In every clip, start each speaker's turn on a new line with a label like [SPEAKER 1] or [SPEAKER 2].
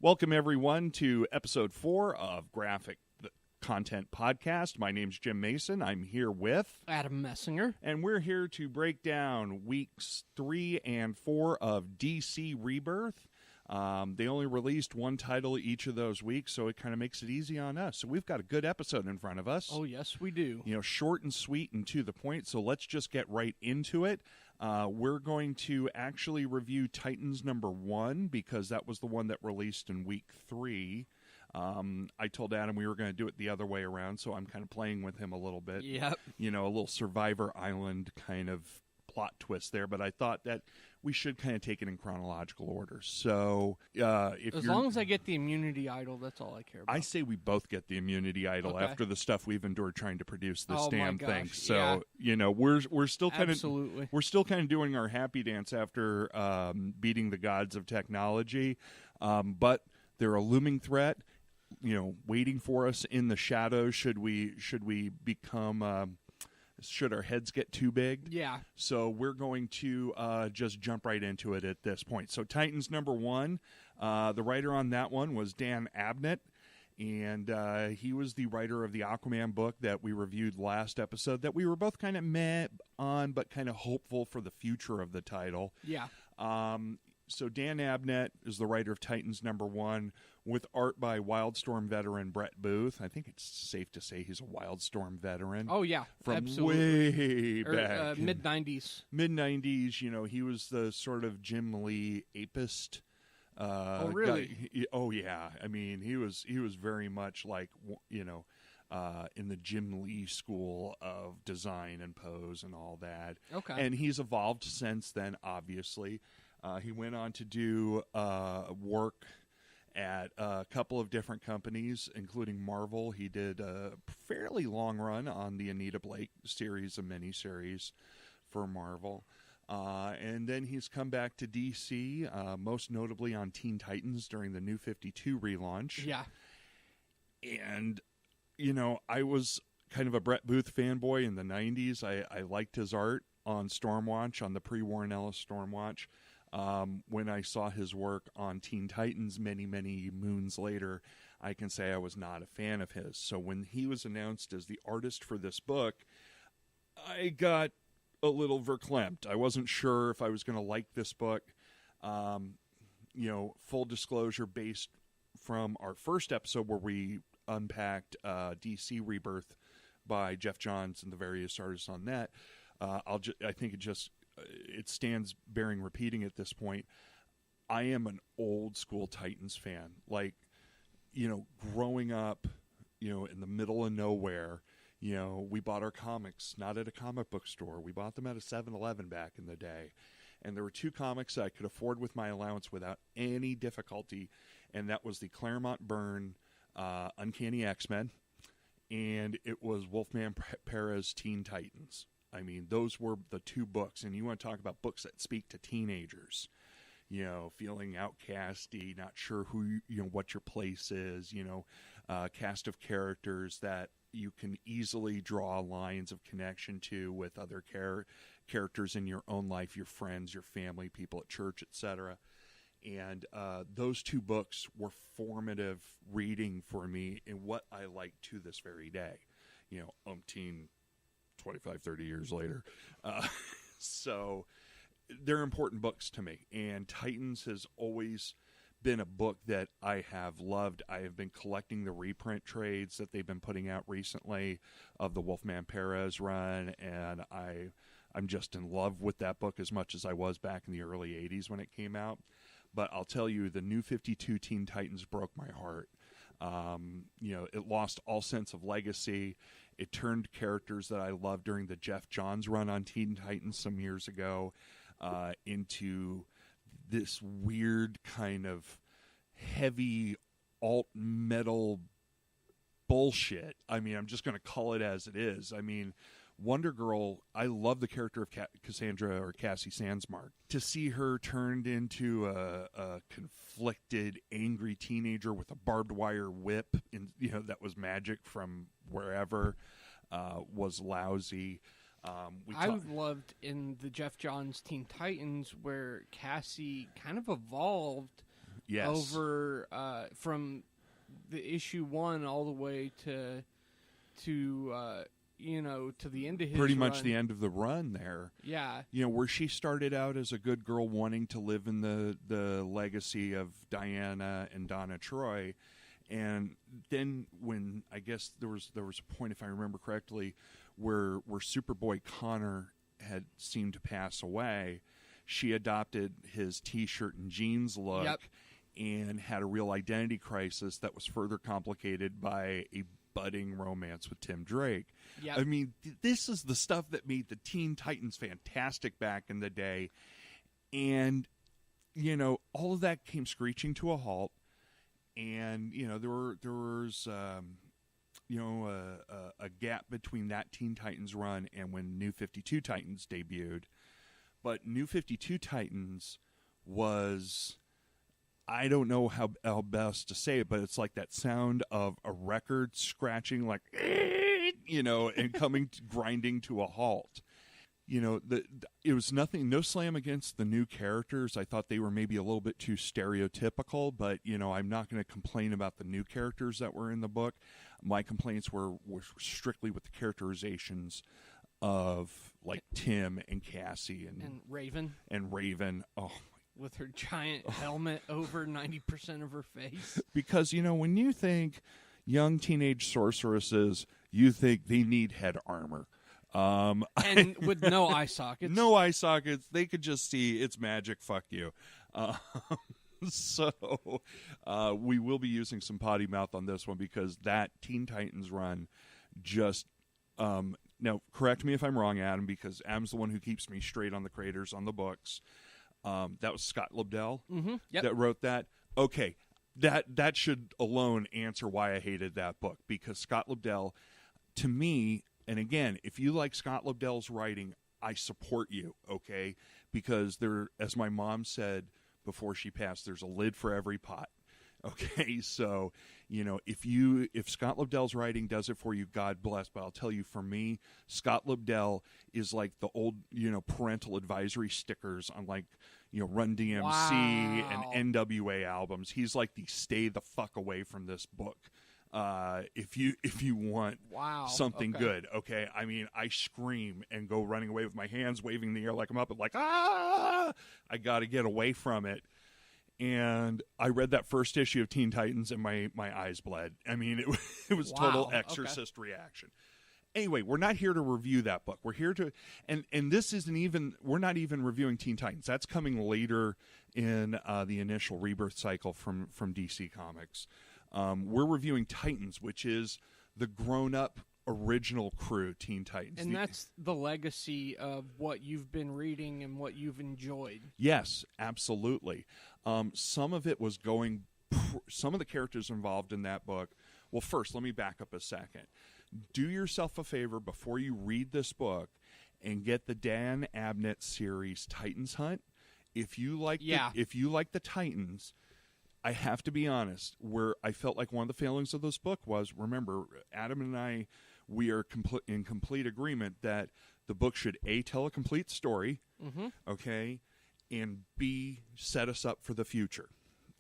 [SPEAKER 1] Welcome, everyone, to episode 4 of Graphic Content Podcast. My name's Jim Mason. I'm here with
[SPEAKER 2] Adam Messinger.
[SPEAKER 1] And we're here to break down weeks 3 and 4 of DC Rebirth. They only released one title each of those weeks, so it kind of makes it easy on us. So we've got a good episode in front of us.
[SPEAKER 2] Oh, yes, we do.
[SPEAKER 1] You know, short and sweet and to the point, so let's just get right into it. We're going to actually review Titans number 1 because that was the one that released in week 3. I told Adam we were going to do it the other way around, so I'm kind of playing with him a little bit.
[SPEAKER 2] Yep.
[SPEAKER 1] You know, a little Survivor Island kind of plot twist there, but I thought that we should kind of take it in chronological order. So,
[SPEAKER 2] as long as I get the immunity idol, that's all I care about.
[SPEAKER 1] I say we both get the immunity idol after the stuff we've endured trying to produce this damn thing. So,
[SPEAKER 2] yeah.
[SPEAKER 1] you know, we're still kind
[SPEAKER 2] Absolutely.
[SPEAKER 1] of doing our happy dance after beating the gods of technology, but they're a looming threat. You know, waiting for us in the shadows. Should we become? Should our heads get too big?
[SPEAKER 2] Yeah.
[SPEAKER 1] So we're going to just jump right into it at this point. So Titans number 1, the writer on that one was Dan Abnett, and he was the writer of the Aquaman book that we reviewed last episode that we were both kind of meh on, but kind of hopeful for the future of the title.
[SPEAKER 2] Yeah.
[SPEAKER 1] So Dan Abnett is the writer of Titans number 1 with art by Wildstorm veteran Brett Booth. I think it's safe to say he's a Wildstorm veteran.
[SPEAKER 2] Oh, yeah.
[SPEAKER 1] From
[SPEAKER 2] absolutely.
[SPEAKER 1] way back.
[SPEAKER 2] Mid-90s.
[SPEAKER 1] Mid-90s, you know, he was the sort of Jim Lee apist.
[SPEAKER 2] Oh, really?
[SPEAKER 1] Guy. Oh, yeah. I mean, he was very much like, you know, in the Jim Lee school of design and pose and all that.
[SPEAKER 2] Okay.
[SPEAKER 1] And he's evolved since then, obviously. He went on to do work at a couple of different companies, including Marvel. He did a fairly long run on the Anita Blake series, a miniseries for Marvel. And then he's come back to DC, most notably on Teen Titans during the New 52 relaunch.
[SPEAKER 2] Yeah.
[SPEAKER 1] And, you know, I was kind of a Brett Booth fanboy in the 90s. I liked his art on Stormwatch, on the pre-Warren Ellis Stormwatch. When I saw his work on Teen Titans many, many moons later, I can say I was not a fan of his. So when he was announced as the artist for this book, I got a little verklempt. I wasn't sure if I was going to like this book. You know, full disclosure, based from our first episode where we unpacked DC Rebirth by Jeff Johns and the various artists on that, I think it stands bearing repeating at this point. I am an old school Titans fan. Like, you know, growing up, you know, in the middle of nowhere, you know, we bought our comics not at a comic book store. We bought them at a 7-Eleven back in the day. And there were 2 comics that I could afford with my allowance without any difficulty. And that was the Claremont Byrne Uncanny X-Men. And it was Wolfman Perez Teen Titans. I mean, those were the 2 books, and you want to talk about books that speak to teenagers, you know, feeling outcasty, not sure who, you know, what your place is, you know, cast of characters that you can easily draw lines of connection to with other characters in your own life, your friends, your family, people at church, etc. And those 2 books were formative reading for me in what I like to this very day, you know, 25, 30 years later. So they're important books to me. And Titans has always been a book that I have loved. I have been collecting the reprint trades that they've been putting out recently of the Wolfman Perez run. And I'm just in love with that book as much as I was back in the early 80s when it came out. But I'll tell you, the New 52 Teen Titans broke my heart. You know, it lost all sense of legacy. It turned characters that I loved during the Jeff Johns run on Teen Titans some years ago into this weird kind of heavy alt metal bullshit. I mean, I'm just going to call it as it is. I mean, Wonder Girl, I love the character of Cassandra or Cassie Sandsmark. To see her turned into a conflicted, angry teenager with a barbed wire whip, you know, that was magic from wherever, was lousy.
[SPEAKER 2] I loved in the Jeff Johns Teen Titans where Cassie kind of evolved over from the issue 1 all the way to the end of his
[SPEAKER 1] pretty
[SPEAKER 2] run.
[SPEAKER 1] much the end of the run there.
[SPEAKER 2] Yeah.
[SPEAKER 1] Where she started out as a good girl wanting to live in the legacy of Diana and Donna Troy. And then when I guess there was a point, if I remember correctly, where Superboy Connor had seemed to pass away, she adopted his T-shirt and jeans look.
[SPEAKER 2] Yep.
[SPEAKER 1] And had a real identity crisis that was further complicated by a budding romance with Tim Drake.
[SPEAKER 2] Yep.
[SPEAKER 1] I mean, this is the stuff that made the Teen Titans fantastic back in the day. And, all of that came screeching to a halt. And, there was a gap between that Teen Titans run and when New 52 Titans debuted. But New 52 Titans was... I don't know how best to say it, but it's like that sound of a record scratching, like, and grinding to a halt. It was no slam against the new characters. I thought they were maybe a little bit too stereotypical, but, I'm not going to complain about the new characters that were in the book. My complaints were strictly with the characterizations of, like, Tim and Cassie and Raven. Oh,
[SPEAKER 2] with her giant helmet over 90% of her face.
[SPEAKER 1] Because, when you think young teenage sorceresses, you think they need head armor.
[SPEAKER 2] And with no eye sockets.
[SPEAKER 1] No eye sockets. They could just see it's magic. Fuck you. So we will be using some potty mouth on this one because that Teen Titans run just... now, correct me if I'm wrong, Adam, because Adam's the one who keeps me straight on the creators on the books. That was Scott Lobdell that wrote that. Okay, that should alone answer why I hated that book, because Scott Lobdell, to me, and again, if you like Scott Lobdell's writing, I support you, okay? Because there, as my mom said before she passed, there's a lid for every pot. Okay, so, if Scott Lobdell's writing does it for you, God bless. But I'll tell you, for me, Scott Lobdell is like the old, parental advisory stickers on, like, Run DMC and NWA albums. He's like the stay the fuck away from this book. If you want something good, okay? I mean, I scream and go running away with my hands waving in the air like I'm up and like, I got to get away from it. And I read that first issue of Teen Titans and my eyes bled. I mean, it was total Exorcist reaction. Anyway, we're not here to review that book. We're here to, and this isn't even, we're not even reviewing Teen Titans. That's coming later in the initial Rebirth cycle from DC Comics. We're reviewing Titans, which is the grown-up original crew Teen Titans.
[SPEAKER 2] And that's the legacy of what you've been reading and what you've enjoyed.
[SPEAKER 1] Yes, absolutely. Some of it was some of the characters involved in that book. Well, first, let me back up a second. Do yourself a favor before you read this book and get the Dan Abnett series Titans Hunt. If you like the Titans, I have to be honest, where I felt like one of the failings of this book was, remember, Adam and I, we are in complete agreement that the book should A, tell a complete story, okay, and B, set us up for the future,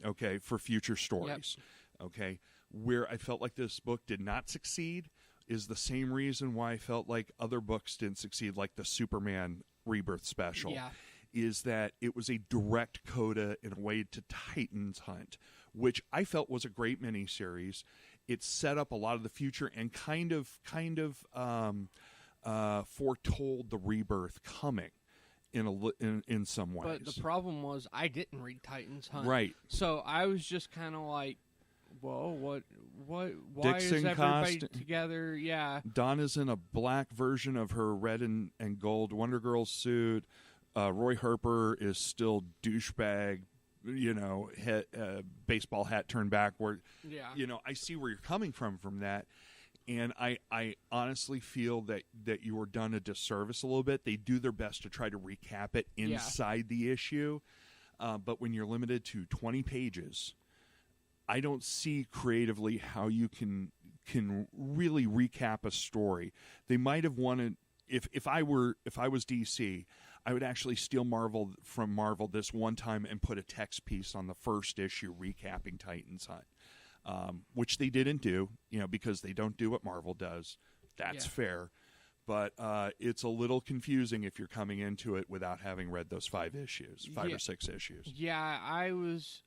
[SPEAKER 1] okay, for future stories, okay. Where I felt like this book did not succeed is the same reason why I felt like other books didn't succeed, like the Superman Rebirth special, is that it was a direct coda in a way to Titans Hunt, which I felt was a great miniseries. It set up a lot of the future and kind of foretold the Rebirth coming in some ways.
[SPEAKER 2] But the problem was I didn't read Titans Hunt,
[SPEAKER 1] right?
[SPEAKER 2] So I was just kind of like, whoa, what? Why
[SPEAKER 1] Dixon
[SPEAKER 2] is everybody together? Yeah.
[SPEAKER 1] Donna's in a black version of her red and gold Wonder Girl suit. Roy Harper is still douchebag, baseball hat turned backward. Yeah. I see where you're coming from that. And I honestly feel that you were done a disservice a little bit. They do their best to try to recap it inside the issue. But when you're limited to 20 pages, I don't see creatively how you can really recap a story. They might have wanted, if I was DC, I would actually steal from Marvel this one time and put a text piece on the first issue recapping Titans Hunt, which they didn't do, because they don't do what Marvel does. That's fair. But it's a little confusing if you're coming into it without having read those 5 or 6 issues.
[SPEAKER 2] Yeah, I was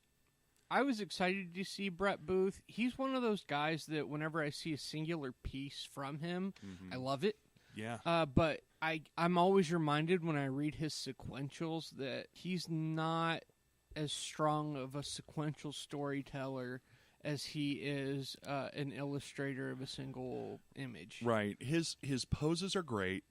[SPEAKER 2] excited to see Brett Booth. He's one of those guys that whenever I see a singular piece from him, I love it.
[SPEAKER 1] Yeah.
[SPEAKER 2] But I'm always reminded when I read his sequentials that he's not as strong of a sequential storyteller as he is an illustrator of a single image.
[SPEAKER 1] Right. His poses are great.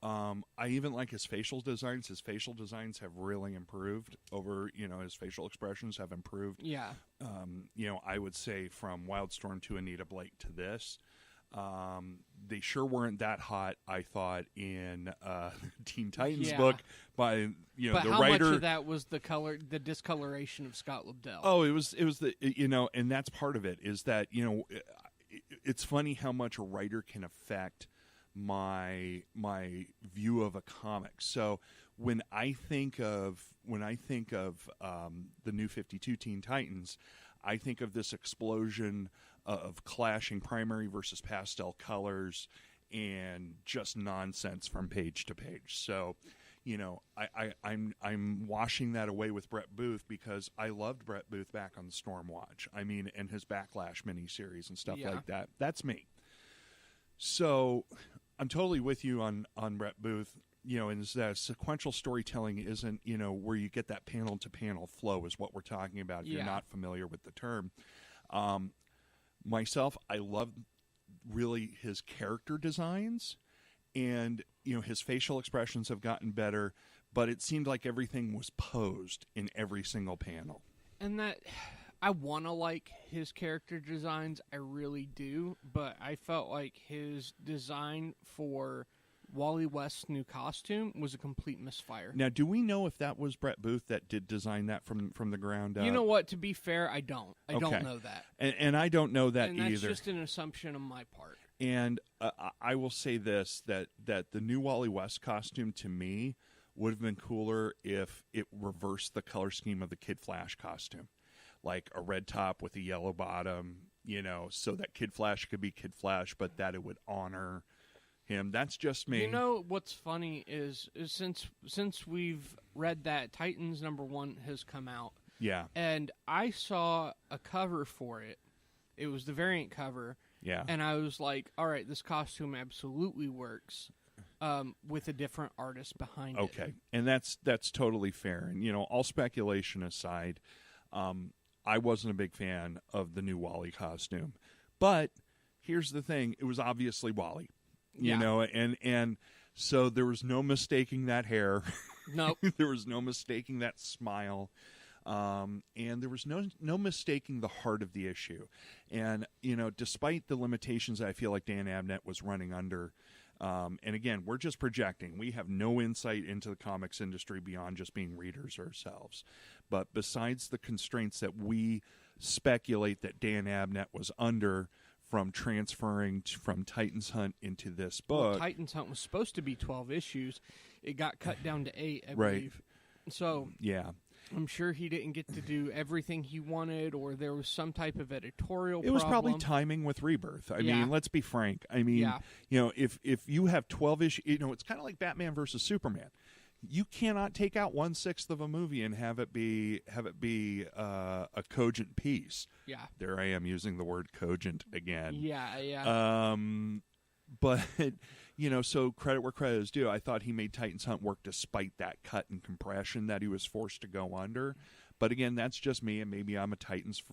[SPEAKER 1] I even like his facial designs. His facial designs have really improved over, his facial expressions have improved.
[SPEAKER 2] Yeah.
[SPEAKER 1] I would say from Wildstorm to Anita Blake to this. They sure weren't that hot, I thought, in Teen Titans book by
[SPEAKER 2] but
[SPEAKER 1] the
[SPEAKER 2] how
[SPEAKER 1] writer.
[SPEAKER 2] Much of that was the discoloration of Scott Lobdell?
[SPEAKER 1] Oh, it was the and that's part of it is that it's funny how much a writer can affect my view of a comic. So when I think of the New 52 Teen Titans, I think of this explosion of clashing primary versus pastel colors and just nonsense from page to page. So, I'm washing that away with Brett Booth because I loved Brett Booth back on the Stormwatch. I mean, and his Backlash miniseries and stuff like that. That's me. So I'm totally with you on Brett Booth. And that sequential storytelling isn't, where you get that panel to panel flow is what we're talking about. If you're not familiar with the term. Myself, I love really his character designs, and his facial expressions have gotten better, but it seemed like everything was posed in every single panel.
[SPEAKER 2] And that I want to like his character designs, I really do, but I felt like his design for Wally West's new costume was a complete misfire.
[SPEAKER 1] Now, do we know if that was Brett Booth that did design that from the ground up?
[SPEAKER 2] You know what? To be fair, I don't. I don't know that.
[SPEAKER 1] And I don't know that
[SPEAKER 2] and that's
[SPEAKER 1] either.
[SPEAKER 2] Just an assumption on my part.
[SPEAKER 1] And I will say this, that the new Wally West costume, to me, would have been cooler if it reversed the color scheme of the Kid Flash costume. Like a red top with a yellow bottom, so that Kid Flash could be Kid Flash, but that it would honor him. That's just me.
[SPEAKER 2] What's funny is since we've read that, Titans #1 has come out.
[SPEAKER 1] Yeah.
[SPEAKER 2] And I saw a cover for it. It was the variant cover.
[SPEAKER 1] Yeah.
[SPEAKER 2] And I was like, all right, this costume absolutely works with a different artist behind it.
[SPEAKER 1] Okay. And that's totally fair. And, all speculation aside, I wasn't a big fan of the new Wally costume. But here's the thing. It was obviously Wally. And so there was no mistaking that hair.
[SPEAKER 2] Nope.
[SPEAKER 1] There was no mistaking that smile. And there was no mistaking the heart of the issue. And, despite the limitations I feel like Dan Abnett was running under, and again, we're just projecting. We have no insight into the comics industry beyond just being readers ourselves. But besides the constraints that we speculate that Dan Abnett was under from transferring from Titans Hunt into this book.
[SPEAKER 2] Well, Titans Hunt was supposed to be 12 issues. It got cut down to 8, I believe. So
[SPEAKER 1] yeah,
[SPEAKER 2] I'm sure he didn't get to do everything he wanted, or there was some type of editorial
[SPEAKER 1] problem. It was probably timing with Rebirth. I mean, let's be frank. I mean, if you have 12 issues, it's kind of like Batman versus Superman. You cannot take out 1/6 of a movie and have it be a cogent piece.
[SPEAKER 2] Yeah.
[SPEAKER 1] There I am using the word cogent again.
[SPEAKER 2] Yeah.
[SPEAKER 1] But so credit where credit is due. I thought he made Titans Hunt work despite that cut and compression that he was forced to go under. But again, that's just me, and maybe I'm a Titans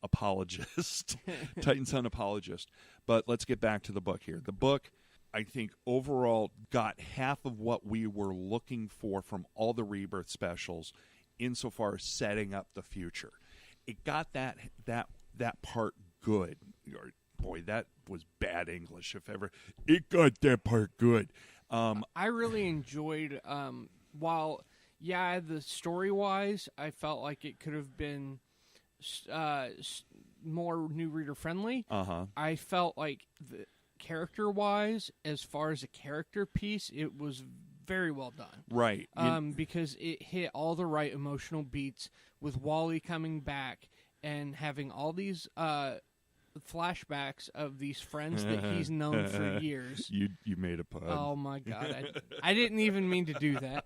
[SPEAKER 1] apologist, Titans Hunt apologist. But let's get back to the book here. The book, I think, overall got half of what we were looking for from all the Rebirth specials insofar as setting up the future. It got that part good. Boy, that was bad English, if ever. It got that part good.
[SPEAKER 2] I really enjoyed, while, the story-wise, I felt like it could have been more new reader-friendly. I felt like character-wise, as far as a character piece, it was very well done.
[SPEAKER 1] Right.
[SPEAKER 2] Because it hit all the right emotional beats with Wally coming back and having all these flashbacks of these friends that he's known for years.
[SPEAKER 1] You made a pun.
[SPEAKER 2] Oh my God. I didn't even mean to do that.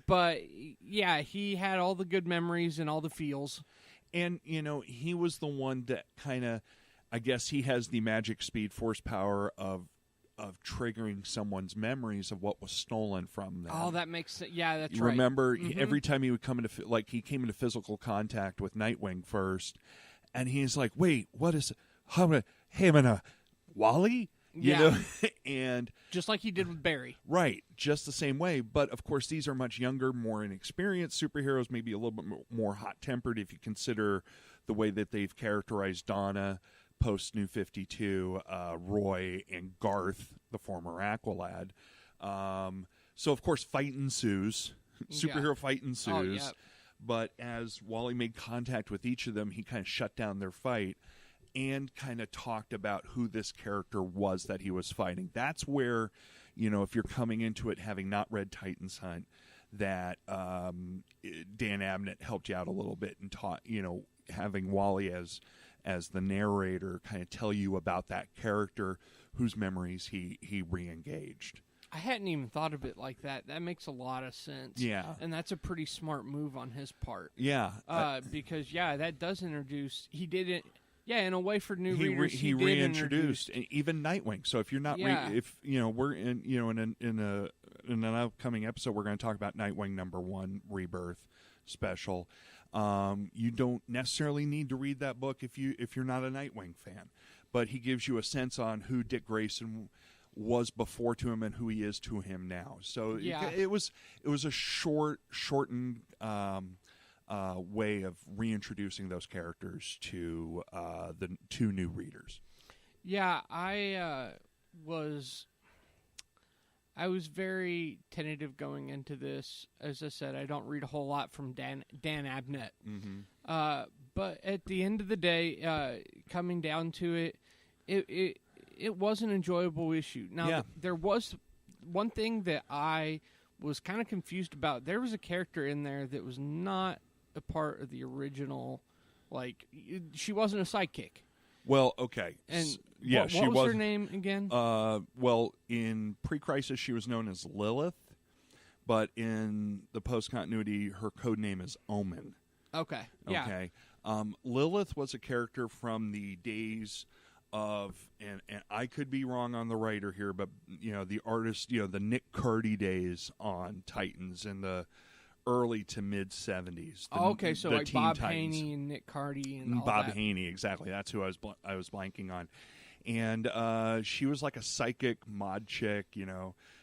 [SPEAKER 2] But yeah, he had all the good memories and all the feels.
[SPEAKER 1] And, he was the one that kind of, I guess he has the magic speed force power of triggering someone's memories of what was stolen from them.
[SPEAKER 2] Oh, that makes sense. Yeah, that's
[SPEAKER 1] you
[SPEAKER 2] right.
[SPEAKER 1] Remember, every time he would come into, he came into physical contact with Nightwing first, and he's like, wait, what is, Wally? And
[SPEAKER 2] just like he did with Barry.
[SPEAKER 1] Right, just the same way. But, of course, these are much younger, more inexperienced superheroes, maybe a little bit more hot-tempered if you consider the way that they've characterized Donna post-New 52, Roy, and Garth, the former Aqualad. So, of course, fight ensues. Superhero fight ensues.
[SPEAKER 2] Oh, yeah.
[SPEAKER 1] But as Wally made contact with each of them, he kind of shut down their fight and kind of talked about who this character was that he was fighting. That's where, if you're coming into it having not read Titans Hunt, that Dan Abnett helped you out a little bit and taught, having Wally as the narrator kind of tell you about that character whose memories he re-engaged.
[SPEAKER 2] I hadn't even thought of it like that. That makes a lot of sense.
[SPEAKER 1] Yeah.
[SPEAKER 2] And that's a pretty smart move on his part.
[SPEAKER 1] Yeah.
[SPEAKER 2] Because, that does introduce... He did it... Yeah, in a way for new readers,
[SPEAKER 1] he reintroduced even Nightwing. So if you're not, we're in an upcoming episode, we're going to talk about Nightwing #1 Rebirth special. You don't necessarily need to read that book if you're not a Nightwing fan, but he gives you a sense on who Dick Grayson was before to him and who he is to him now. So it was a shortened. Way of reintroducing those characters to the two new readers.
[SPEAKER 2] Yeah, I was very tentative going into this. As I said, I don't read a whole lot from Dan Abnett.
[SPEAKER 1] Mm-hmm.
[SPEAKER 2] But at the end of the day, coming down to it was an enjoyable issue. Now, there was one thing that I was kind of confused about. There was a character in there that was not a part of the original, she wasn't a sidekick.
[SPEAKER 1] Well, okay.
[SPEAKER 2] And
[SPEAKER 1] what
[SPEAKER 2] was her name again?
[SPEAKER 1] Well, in pre-crisis she was known as Lilith, but in the post-continuity her code name is Omen.
[SPEAKER 2] Okay. Yeah.
[SPEAKER 1] Okay. Lilith was a character from the days of, and I could be wrong on the writer here, but the artist, the Nick Cardy days on Titans in the early to mid 70s.
[SPEAKER 2] Okay, so like Bob
[SPEAKER 1] Titans.
[SPEAKER 2] Haney and Nick Cardy and all
[SPEAKER 1] Bob
[SPEAKER 2] that.
[SPEAKER 1] Haney, exactly. That's who I was blanking on. And she was like a psychic mod chick,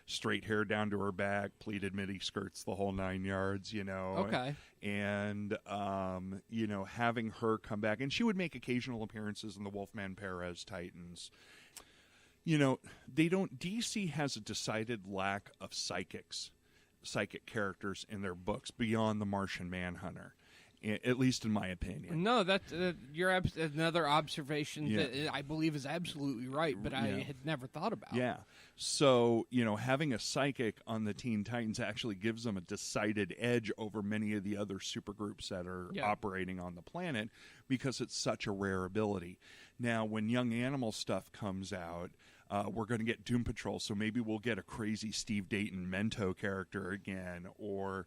[SPEAKER 1] straight hair down to her back, pleated midi skirts, the whole 9 yards,
[SPEAKER 2] Okay.
[SPEAKER 1] And having her come back, and she would make occasional appearances in the Wolfman Perez Titans. DC has a decided lack of psychic characters in their books beyond the Martian Manhunter, at least in my opinion.
[SPEAKER 2] No, that's another observation that I believe is absolutely right, but I had never thought about.
[SPEAKER 1] Yeah. So, having a psychic on the Teen Titans actually gives them a decided edge over many of the other supergroups that are operating on the planet because it's such a rare ability. Now, when Young Animal stuff comes out, we're going to get Doom Patrol, so maybe we'll get a crazy Steve Dayton Mento character again, or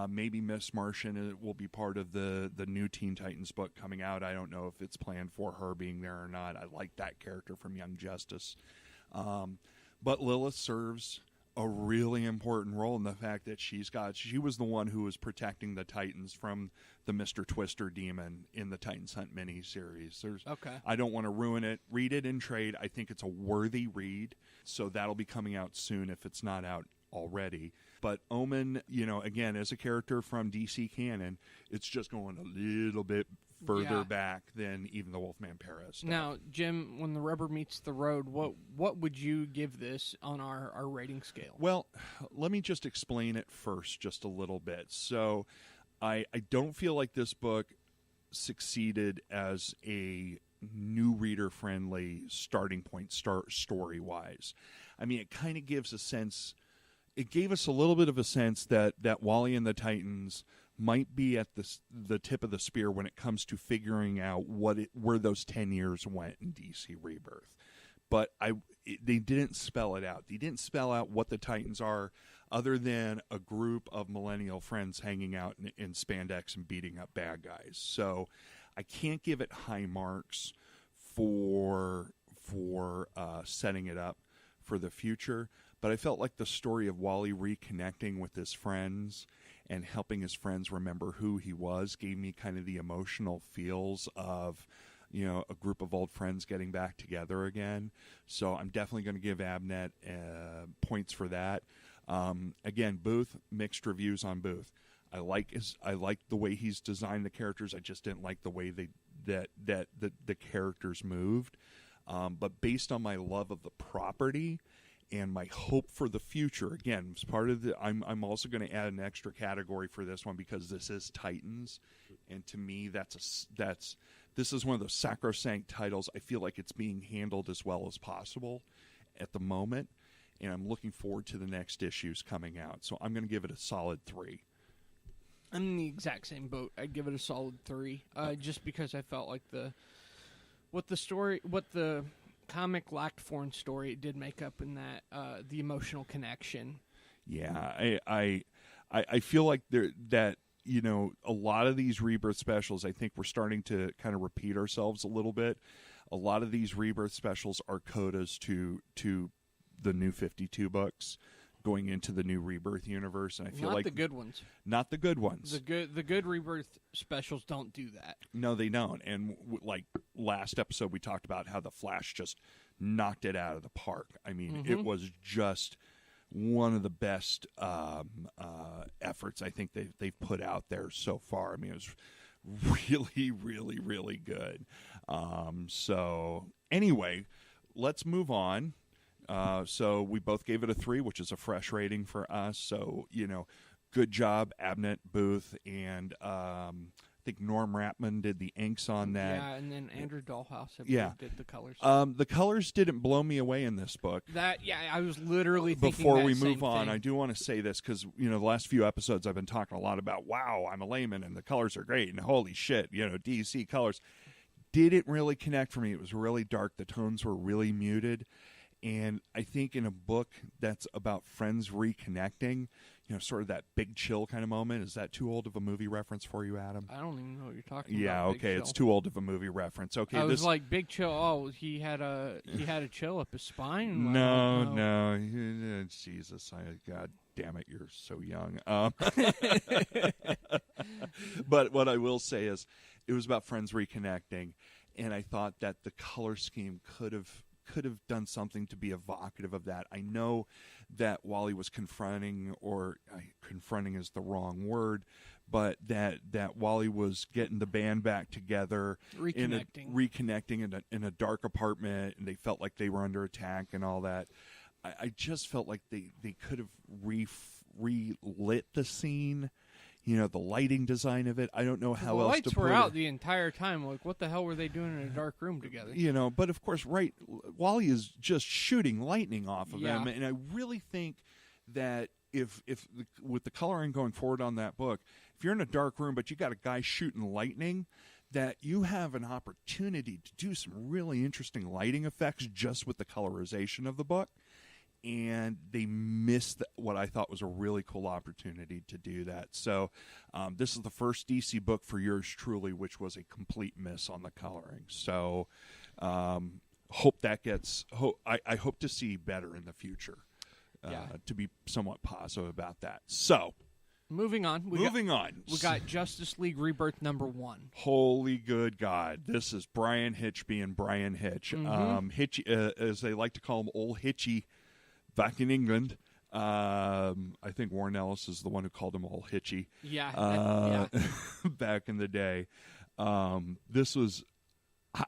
[SPEAKER 1] maybe Miss Martian will be part of the new Teen Titans book coming out. I don't know if it's planned for her being there or not. I like that character from Young Justice. But Lilith serves a really important role in the fact that she was the one who was protecting the Titans from the Mr. Twister demon in the Titans Hunt miniseries. I don't want to ruin it. Read it in trade. I think it's a worthy read, so that'll be coming out soon if it's not out already. But Omen, again, as a character from DC canon, it's just going a little bit further back than even the Wolfman Perez stuff.
[SPEAKER 2] Now, Jim, when the rubber meets the road, what would you give this on our rating scale?
[SPEAKER 1] Well, let me just explain it first just a little bit. So I don't feel like this book succeeded as a new reader-friendly starting point story-wise. I mean, it kind of gives a sense, it gave us a little bit of a sense that Wally and the Titans might be at the tip of the spear when it comes to figuring out where those 10 years went in DC Rebirth. But they didn't spell it out. They didn't spell out what the Titans are, other than a group of millennial friends hanging out in spandex and beating up bad guys. So I can't give it high marks for setting it up for the future. But I felt like the story of Wally reconnecting with his friends and helping his friends remember who he was gave me kind of the emotional feels of, a group of old friends getting back together again. So I'm definitely going to give Abnett points for that. Again, Booth, mixed reviews on Booth. I like the way he's designed the characters. I just didn't like the way the characters moved. But based on my love of the property and my hope for the future, again, as part of I'm also going to add an extra category for this one because this is Titans, and to me this is one of those sacrosanct titles. I feel like it's being handled as well as possible at the moment, and I'm looking forward to the next issues coming out. So I'm going to give it a solid 3.
[SPEAKER 2] I'm in the exact same boat. I'd give it a solid 3, just because I felt like what the comic lacked for in story, it did make up in that the emotional connection.
[SPEAKER 1] Yeah, I feel like a lot of these Rebirth specials, I think we're starting to kind of repeat ourselves a little bit. A lot of these Rebirth specials are codas to the new 52 books going into the new Rebirth universe, and I feel
[SPEAKER 2] not the good ones.
[SPEAKER 1] Not the good ones.
[SPEAKER 2] The good Rebirth specials don't do that.
[SPEAKER 1] No, they don't. And like last episode, we talked about how the Flash just knocked it out of the park. I mean, it was just one of the best efforts I think they've put out there so far. I mean, it was really, really, really good. So anyway, let's move on. So we both gave it a 3, which is a fresh rating for us. So, good job, Abnett, Booth, and I think Norm Rapman did the inks on that.
[SPEAKER 2] Yeah, and then Andrew Dahlhaus did the colors.
[SPEAKER 1] The colors didn't blow me away in this book.
[SPEAKER 2] I was literally thinking
[SPEAKER 1] Before
[SPEAKER 2] that
[SPEAKER 1] we
[SPEAKER 2] same
[SPEAKER 1] move on,
[SPEAKER 2] thing.
[SPEAKER 1] I do want to say this because, the last few episodes I've been talking a lot about, wow, I'm a layman and the colors are great, and holy shit, DC colors. Didn't really connect for me. It was really dark. The tones were really muted. And I think in a book that's about friends reconnecting, sort of that Big Chill kind of moment, is that too old of a movie reference for you, Adam?
[SPEAKER 2] I don't even know what you're talking about.
[SPEAKER 1] Yeah, okay, it's too old of a movie reference. Okay,
[SPEAKER 2] I was like, Big Chill. Oh, he had a chill up his spine.
[SPEAKER 1] No, Jesus, God damn it, you're so young. But what I will say is, it was about friends reconnecting, and I thought that the color scheme could have done something to be evocative of that. I know that Wally was confronting is the wrong word, but that Wally was getting the band back together, reconnecting in a dark apartment, and they felt like they were under attack and all that. I just felt like they could have relit the scene. The lighting design of it. I don't know how else to put it.
[SPEAKER 2] The lights were out the entire time. Like, what the hell were they doing in a dark room together?
[SPEAKER 1] But of course, right, Wally is just shooting lightning off of him. And I really think that if with the coloring going forward on that book, if you're in a dark room but you got a guy shooting lightning, that you have an opportunity to do some really interesting lighting effects just with the colorization of the book. And they missed what I thought was a really cool opportunity to do that. So this is the first DC book for yours truly, which was a complete miss on the coloring. So hope that gets I hope to see better in the future, to be somewhat positive about that. So
[SPEAKER 2] moving on. We got Justice League Rebirth #1.
[SPEAKER 1] Holy good God. This is Bryan Hitch being Bryan Hitch. Hitch, as they like to call him, Old Hitchy. Back in England, I think Warren Ellis is the one who called him Old Hitchy.
[SPEAKER 2] Yeah.
[SPEAKER 1] Back in the day. This was,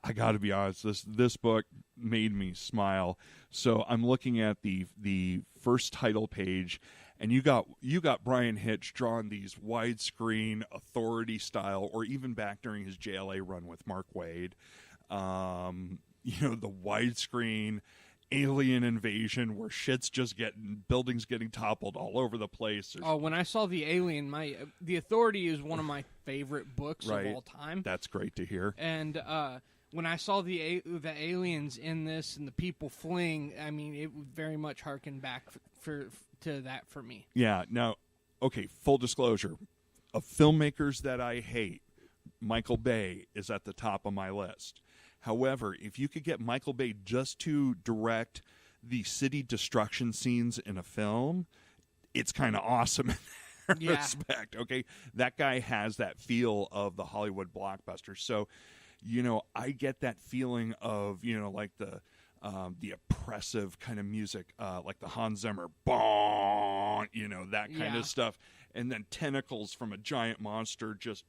[SPEAKER 1] I got to be honest, this book made me smile. So I'm looking at the first title page, and you got Bryan Hitch drawing these widescreen authority style, or even back during his JLA run with Mark Waid. The widescreen alien invasion where buildings getting toppled all over the place.
[SPEAKER 2] When I saw the Alien, The Authority is one of my favorite books of all time.
[SPEAKER 1] That's great to hear.
[SPEAKER 2] And when I saw the aliens in this and the people fleeing, I mean, it would very much harken back to that for me.
[SPEAKER 1] Yeah. Now, okay, full disclosure. Of filmmakers that I hate, Michael Bay is at the top of my list. However, if you could get Michael Bay just to direct the city destruction scenes in a film, it's kind of awesome in that respect. Okay, that guy has that feel of the Hollywood blockbuster. So, I get that feeling of like the oppressive kind of music, like the Hans Zimmer, bong, that kind of stuff, and then tentacles from a giant monster just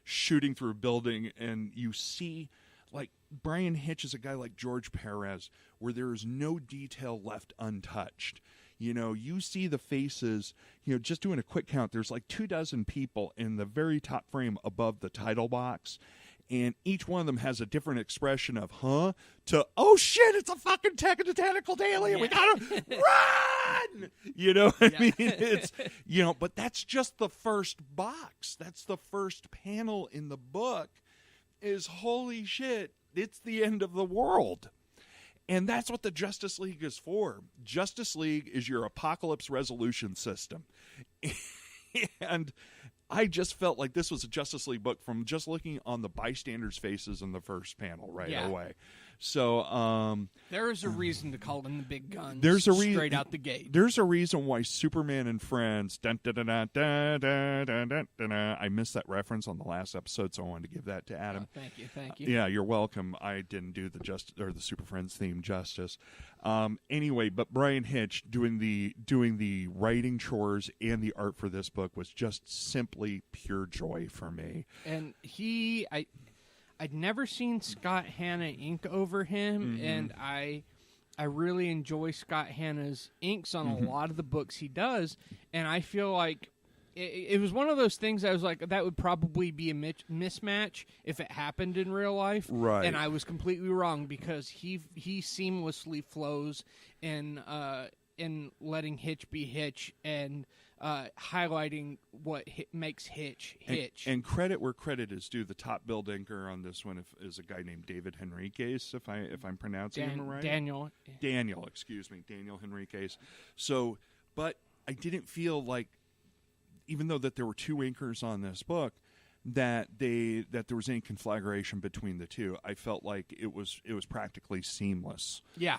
[SPEAKER 1] shooting through a building, and you see. Like, Bryan Hitch is a guy like George Perez, where there is no detail left untouched. You see the faces, just doing a quick count, there's like 24 people in the very top frame above the title box, and each one of them has a different expression of, to, oh shit, it's a fucking tentacled alien, we gotta run! I mean? It's, but that's just the first box. That's the first panel in the book. Is holy shit, it's the end of the world. And that's what the Justice League is for. Justice League is your apocalypse resolution system. And I just felt like this was a Justice League book from just looking on the bystanders' faces in the first panel away. So
[SPEAKER 2] there is a reason to call in the big guns.
[SPEAKER 1] There's a
[SPEAKER 2] straight out the gate.
[SPEAKER 1] There's a reason why Superman and Friends. Dun, dun, dun, dun, dun, dun, dun, dun, dun, I missed that reference on the last episode, so I wanted to give that to Adam.
[SPEAKER 2] Thank you.
[SPEAKER 1] Yeah, you're welcome. I didn't do the Super Friends theme justice. Anyway, but Bryan Hitch doing the writing chores and the art for this book was just simply pure joy for me.
[SPEAKER 2] And I'd never seen Scott Hanna ink over him, and I really enjoy Scott Hanna's inks on a lot of the books he does, and I feel like it was one of those things I was like, that would probably be a mismatch if it happened in real life,
[SPEAKER 1] right? And
[SPEAKER 2] I was completely wrong because he seamlessly flows in letting Hitch be Hitch and highlighting what makes Hitch.
[SPEAKER 1] And credit where credit is due. The top billed inker on this one is a guy named David Henriquez, if I'm pronouncing him right.
[SPEAKER 2] Daniel,
[SPEAKER 1] excuse me, Daniel Henriquez. So, but I didn't feel like, even though that there were two inkers on this book, that there was any conflagration between the two. I felt like it was practically seamless.
[SPEAKER 2] Yeah.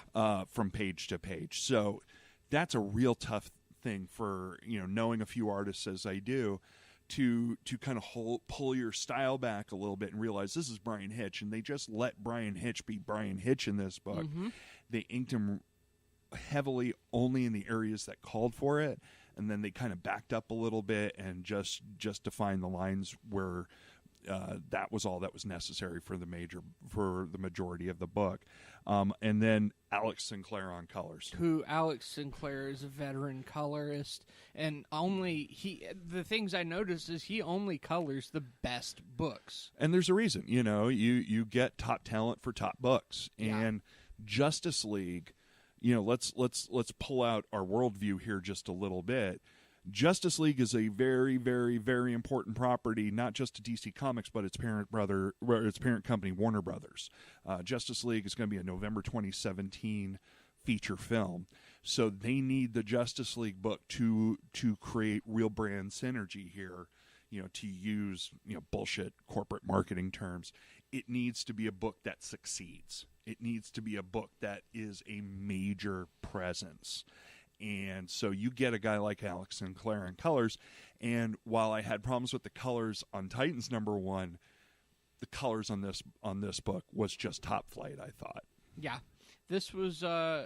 [SPEAKER 1] From page to page. So that's a real tough thing for knowing a few artists as I do, to kind of pull your style back a little bit and realize this is Bryan Hitch, and they just let Bryan Hitch be Bryan Hitch in this book. They inked him heavily only in the areas that called for it, and then they kind of backed up a little bit and just defined the lines where that was all that was necessary for the majority of the book. And then Alex Sinclair on colors.
[SPEAKER 2] Alex Sinclair is a veteran colorist, and the things I noticed is he only colors the best books.
[SPEAKER 1] And there's a reason, you get top talent for top books. And Justice League, let's pull out our worldview here just a little bit. Justice League is a very, very, very important property, not just to DC Comics, but its parent company, Warner Brothers. Justice League is going to be a November 2017 feature film. So they need the Justice League book to create real brand synergy here, to use, bullshit corporate marketing terms. It needs to be a book that succeeds. It needs to be a book that is a major presence. And so you get a guy like Alex Sinclair in colors, and while I had problems with the colors on Titans #1, the colors on this book was just top flight, I thought.
[SPEAKER 2] Yeah. This was I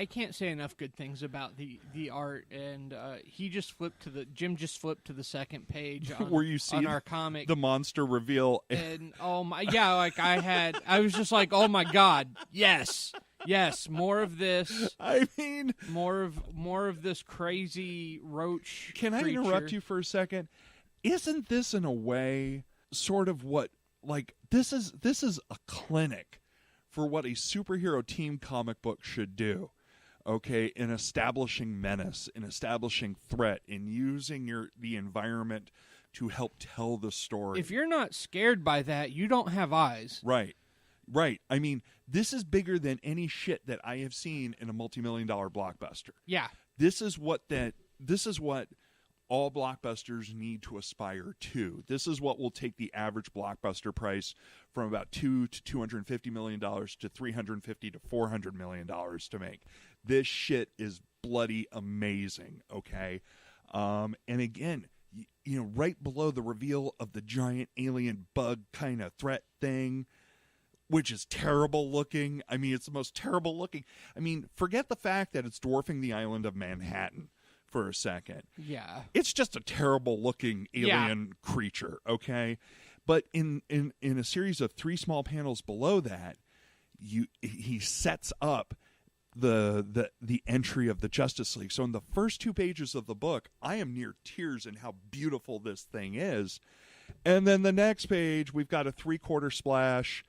[SPEAKER 2] can't say enough good things about the art, and Jim just flipped to the second page on,
[SPEAKER 1] where you see
[SPEAKER 2] on our comic,
[SPEAKER 1] the monster reveal,
[SPEAKER 2] and I was just like, oh my god, yes, more of this.
[SPEAKER 1] I mean,
[SPEAKER 2] more of this crazy roach.
[SPEAKER 1] Can I interrupt you for a second? Isn't this in a way sort of what, like, this is a clinic for what a superhero team comic book should do. Okay, in establishing menace, in establishing threat, in using the environment to help tell the story.
[SPEAKER 2] If you're not scared by that, you don't have eyes.
[SPEAKER 1] Right. I mean, this is bigger than any shit that I have seen in a multi-million-dollar blockbuster.
[SPEAKER 2] Yeah.
[SPEAKER 1] This is what all blockbusters need to aspire to. This is what will take the average blockbuster price from about $200 to $250 million to $350 to $400 million to make. This shit is bloody amazing, okay? And again, right below the reveal of the giant alien bug kind of threat thing, which is terrible looking. I mean, it's the most terrible looking. I mean, forget the fact that it's dwarfing the island of Manhattan for a second.
[SPEAKER 2] Yeah.
[SPEAKER 1] It's just a terrible looking alien creature, okay? But in a series of 3 small panels below that, he sets up the entry of the Justice League. So in the first 2 pages of the book, I am near tears in how beautiful this thing is. And then the next page, we've got a 3/4 splash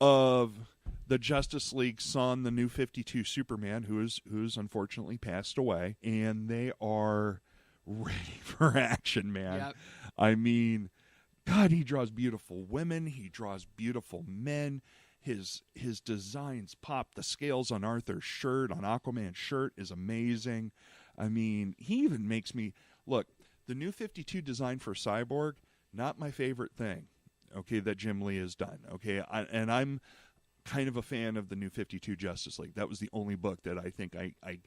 [SPEAKER 1] of the Justice League's son, the New 52 Superman, who's unfortunately passed away, and they are ready for action, man.
[SPEAKER 2] Yep.
[SPEAKER 1] I mean, God, he draws beautiful women, he draws beautiful men. His designs pop. The scales on Arthur's shirt, on Aquaman's shirt, is amazing. I mean, he even makes me look. The New 52 design for Cyborg, not my favorite thing. Okay, that Jim Lee has done. Okay, and I'm kind of a fan of the New 52 Justice League. That was the only book that I think I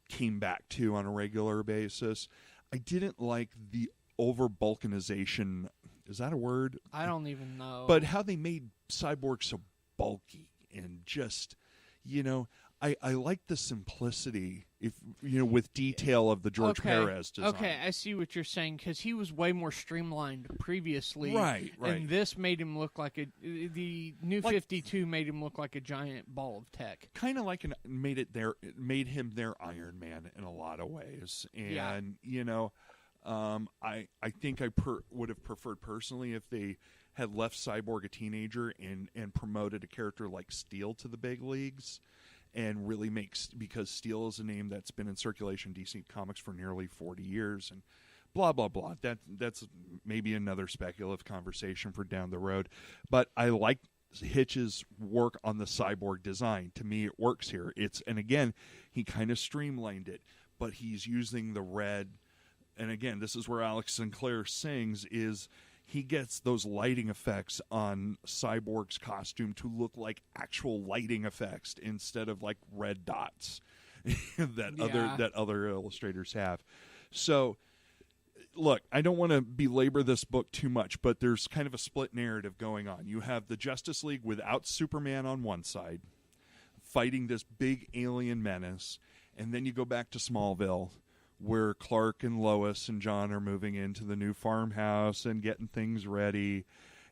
[SPEAKER 1] came back to on a regular basis. I didn't like the over Balkanization. Is that a word?
[SPEAKER 2] I don't even know.
[SPEAKER 1] But how they made Cyborg so bulky and just, I like the simplicity, with detail of the George Perez design.
[SPEAKER 2] Okay, I see what you're saying, because he was way more streamlined previously.
[SPEAKER 1] Right.
[SPEAKER 2] And this made him look like the New 52 made him look like a giant ball of tech.
[SPEAKER 1] Kind of like made him their Iron Man in a lot of ways. And, I think I would have preferred personally if they had left Cyborg a teenager and promoted a character like Steel to the big leagues, and really because Steel is a name that's been in circulation in DC Comics for nearly 40 years, and blah, blah, blah. That's maybe another speculative conversation for down the road. But I like Hitch's work on the Cyborg design. To me, it works here. And again, he kind of streamlined it, but he's using the red. And again, this is where Alex Sinclair sings, is he gets those lighting effects on Cyborg's costume to look like actual lighting effects instead of like red dots that other illustrators have. So, look, I don't want to belabor this book too much, but there's kind of a split narrative going on. You have the Justice League without Superman on one side, fighting this big alien menace, and then you go back to Smallville, where Clark and Lois and John are moving into the new farmhouse and getting things ready.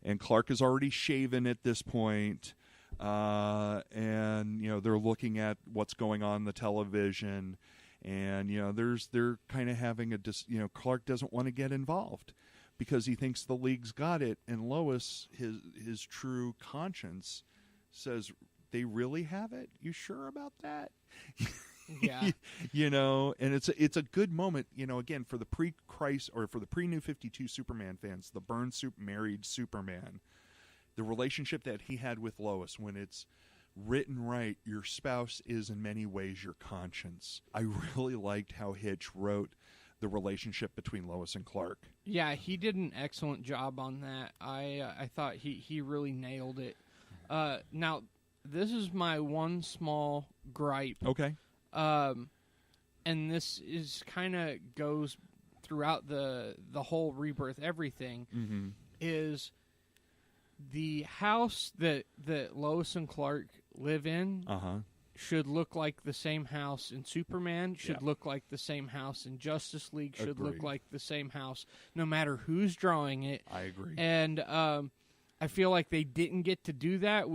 [SPEAKER 1] And Clark is already shaven at this point. And, they're looking at what's going on the television. And, they're kind of having Clark doesn't want to get involved because he thinks the League's got it. And Lois, his true conscience, says, they really have it? You sure about that?
[SPEAKER 2] Yeah.
[SPEAKER 1] And it's a good moment, again, for the pre-Christ or for the pre-New 52 Superman fans, the married Superman, the relationship that he had with Lois, when it's written right, your spouse is in many ways your conscience. I really liked how Hitch wrote the relationship between Lois and Clark.
[SPEAKER 2] Yeah, he did an excellent job on that. I thought he really nailed it. Now, this is my one small gripe.
[SPEAKER 1] Okay.
[SPEAKER 2] And this is kind of goes throughout the whole Rebirth everything, is the house that Lois and Clark live in should look like the same house in Superman, should look like the same house in Justice League, should look like the same house no matter who's drawing it.
[SPEAKER 1] I agree.
[SPEAKER 2] And I feel like they didn't get to do that,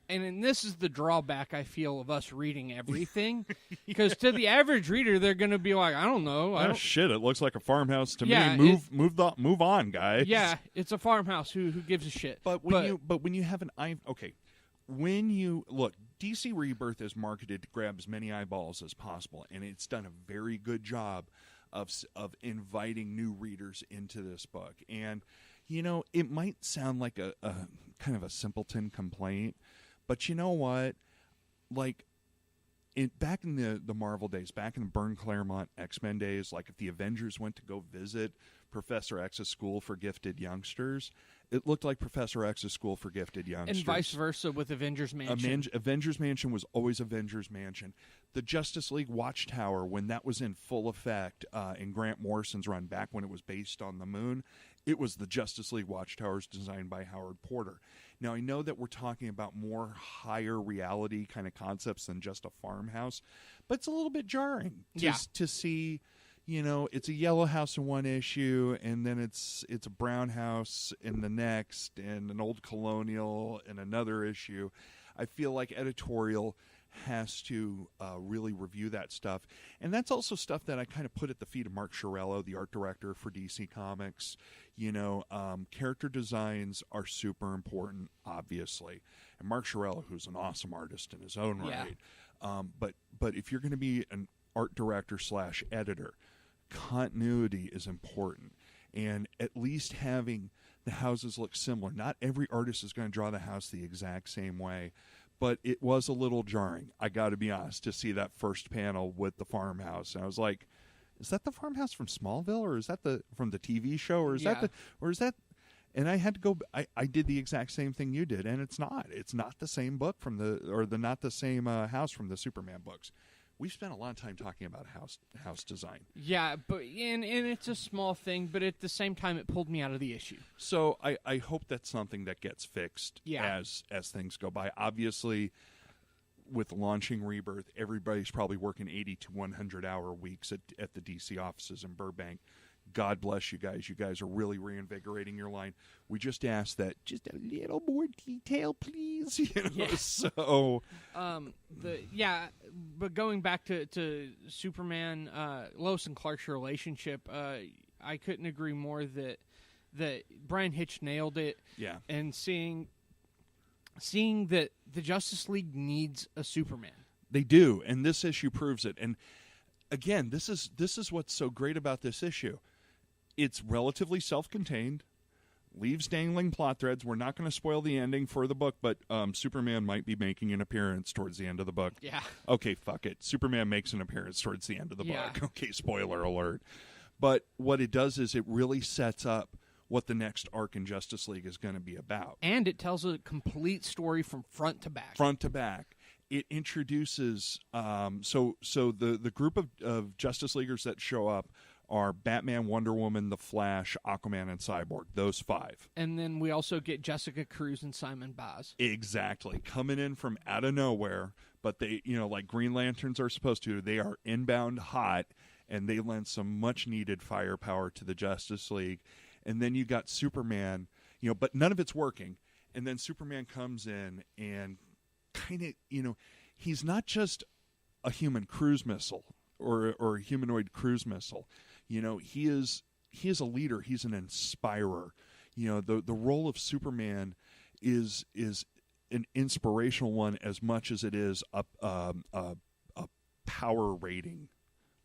[SPEAKER 2] and this is the drawback, I feel, of us reading everything. Because to the average reader, they're going to be like, I don't know.
[SPEAKER 1] Shit, it looks like a farmhouse to me. Move on, guys.
[SPEAKER 2] Yeah, it's a farmhouse. Who gives a shit?
[SPEAKER 1] But when you have an... Okay, when you look, DC Rebirth is marketed to grab as many eyeballs as possible, and it's done a very good job of inviting new readers into this book. And it might sound like a kind of a simpleton complaint, but you know what? Like, back in the Marvel days, back in the Byrne Claremont X-Men days, like if the Avengers went to go visit Professor X's school for gifted youngsters, it looked like Professor X's school for gifted youngsters.
[SPEAKER 2] And vice versa with Avengers Mansion.
[SPEAKER 1] Avengers Mansion was always Avengers Mansion. The Justice League Watchtower, when that was in full effect in Grant Morrison's run, back when it was based on the moon, it was the Justice League Watchtowers designed by Howard Porter. Now, I know that we're talking about more higher reality kind of concepts than just a farmhouse, but it's a little bit jarring to see, it's a yellow house in one issue, and then it's a brown house in the next, and an old colonial in another issue. I feel like editorial has to really review that stuff. And that's also stuff that I kind of put at the feet of Mark Chiarello, the art director for DC Comics. Character designs are super important, obviously. And Mark Chiarello, who's an awesome artist in his own right. But if you're going to be an art director / editor, continuity is important. And at least having the houses look similar. Not every artist is going to draw the house the exact same way. But it was a little jarring, I got to be honest, to see that first panel with the farmhouse. And I was like, is that the farmhouse from Smallville, or is that from the TV show, or is that? And I had to go. I did the exact same thing you did, and it's not. It's not the same book not the same house from the Superman books. We spent a lot of time talking about house design.
[SPEAKER 2] Yeah, but and it's a small thing, but at the same time, it pulled me out of the issue.
[SPEAKER 1] So I hope that's something that gets fixed as things go by. Obviously, with launching Rebirth, everybody's probably working 80 to 100-hour weeks at the DC offices in Burbank. God bless you guys. You guys are really reinvigorating your line. We just ask that just a little more detail, please. So
[SPEAKER 2] but going back to Superman, Lois and Clark's relationship, I couldn't agree more that Bryan Hitch nailed it. Yeah, and seeing that the Justice League needs a Superman.
[SPEAKER 1] They do, and this issue proves it. And again, this is what's so great about this issue. It's relatively self-contained, leaves dangling plot threads. We're not going to spoil the ending for the book, but Superman might be making an appearance towards the end of the book.
[SPEAKER 2] Yeah.
[SPEAKER 1] Okay, fuck it. Superman makes an appearance towards the end of the book. Okay, spoiler alert. But what it does is it really sets up what the next arc in Justice League is going to be about.
[SPEAKER 2] And it tells a complete story from front to back.
[SPEAKER 1] Front to back. It introduces so the group of Justice Leaguers that show up are Batman, Wonder Woman, The Flash, Aquaman, and Cyborg. Those 5.
[SPEAKER 2] And then we also get Jessica Cruz and Simon Baz.
[SPEAKER 1] Exactly. Coming in from out of nowhere, but they, like Green Lanterns are supposed to, they are inbound hot, and they lend some much-needed firepower to the Justice League. And then you got Superman, but none of it's working. And then Superman comes in and kind of, he's not just a human cruise missile or a humanoid cruise missile. He is a leader. He's an inspirer. The role of Superman is an inspirational one as much as it is a power rating